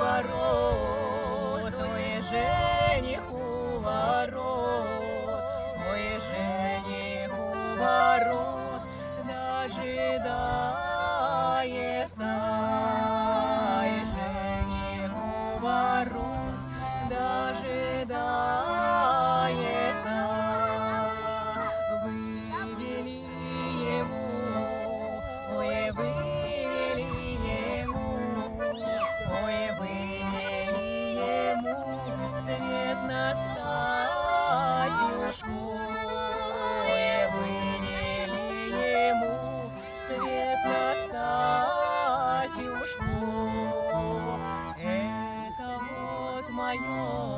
ворот, ой, жених у ворот, ой, жених у ворот, дожидается, ой, жених у ворот, дожидается. Вывели ему, ой, вывели ему, ой, вывели ему свет на Стасюшку, ой, вывели ему свет на Стасюшку. Это вот мое